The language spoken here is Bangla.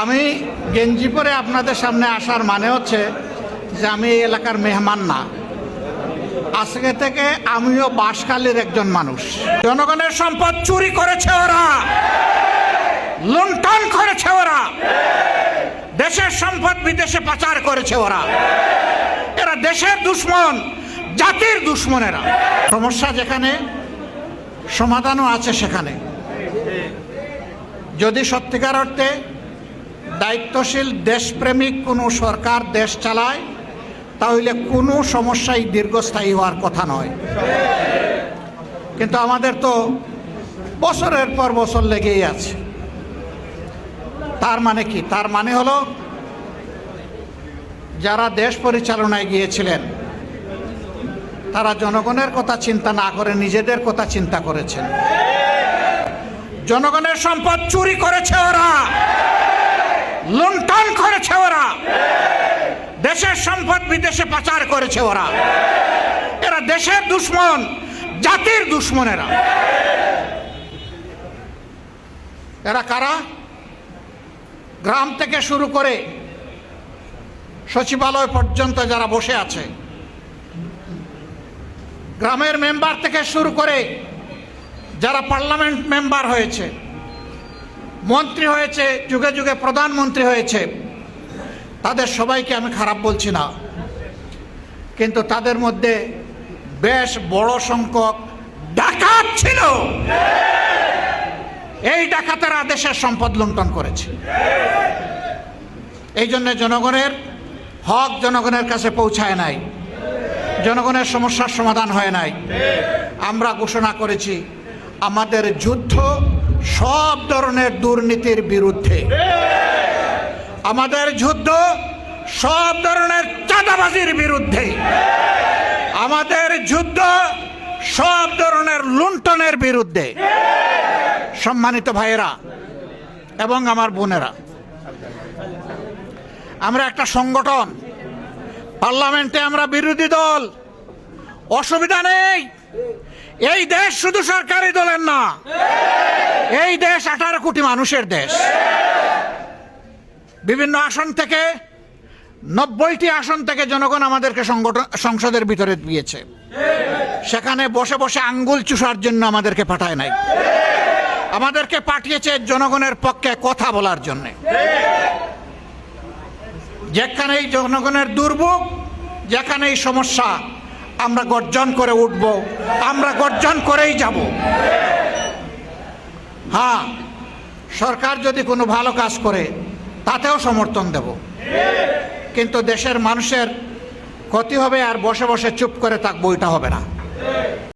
আমি গেঞ্জি পরে আপনাদের সামনে আসার মানে হচ্ছে যে আমি এই এলাকার মেহমান না। আজকে থেকে আমিও বাঁশখালীর একজন মানুষ। জনগণের সম্পদ চুরি করেছে ওরা, লুণ্ঠন করেছে ওরা, দেশের সম্পদ বিদেশে পাচার করেছে ওরা। এরা দেশের দুশ্মন, জাতির দুশ্মনেরা। সমস্যা যেখানে, সমাধানও আছে সেখানে। যদি সত্যিকার অর্থে দায়িত্বশীল দেশপ্রেমিক কোনো সরকার দেশ চালায়, তাহলে কোনো সমস্যাই দীর্ঘস্থায়ী হওয়ার কথা নয়। কিন্তু আমাদের তো বছরের পর বছর লেগেই আছে। তার মানে কি? তার মানে হলো যারা দেশ পরিচালনায় গিয়েছিলেন তারা জনগণের কথা চিন্তা না করে নিজেদের কথা চিন্তা করেছেন। জনগণের সম্পদ চুরি করেছে ওরা, লুণ্ঠন করেছে ওরা, দেশের সম্পদ বিদেশে পাচার করেছে ওরা। এরা দেশের দুশ্মন, জাতির দুশ্মনেরা। এরা কারা? গ্রাম থেকে শুরু করে সচিবালয় পর্যন্ত যারা বসে আছে, গ্রামের মেম্বার থেকে শুরু করে যারা পার্লামেন্ট মেম্বার হয়েছে, মন্ত্রী হয়েছে, যুগে যুগে প্রধানমন্ত্রী হয়েছে, তাদের সবাইকে আমি খারাপ বলছি না, কিন্তু তাদের মধ্যে বেশ বড় সংখ্যক ডাকাত ছিল। এই ডাকাতেরা দেশের সম্পদ লুণ্ঠন করেছে। এই জন্য জনগণের হক জনগণের কাছে পৌঁছায় নাই, জনগণের সমস্যার সমাধান হয় নাই। আমরা ঘোষণা করেছি আমাদের যুদ্ধ সব ধরনের দুর্নীতির বিরুদ্ধে, আমাদের যুদ্ধ সব ধরনের চাঁদাবাজির বিরুদ্ধে, আমাদের যুদ্ধ সব ধরনের লুণ্ঠনের বিরুদ্ধে। সম্মানিত ভাইয়েরা এবং আমার বোনেরা, আমরা একটা সংগঠন, পার্লামেন্টে আমরা বিরোধী দল, অসুবিধা নেই। এই দেশ শুধু সরকারি দলের না, এই দেশ 18 কোটি মানুষের দেশ। বিভিন্ন আসন থেকে 90টি আসন থেকে জনগণ আমাদেরকে সংসদের ভিতরে দিয়েছে। সেখানে বসে বসে আঙ্গুল চুষার জন্য আমাদেরকে পাঠায় নাই, আমাদেরকে পাঠিয়েছে জনগণের পক্ষে কথা বলার জন্য। যেখানেই জনগণের দুর্ভোগ, যেখানেই সমস্যা, আমরা গর্জন করে উঠব, আমরা গর্জন করেই যাব। হ্যাঁ, সরকার যদি কোনো ভালো কাজ করে তাতেও সমর্থন দেব, কিন্তু দেশের মানুষের ক্ষতি হবে আর বসে বসে চুপ করে থাকবো, এটা হবে না।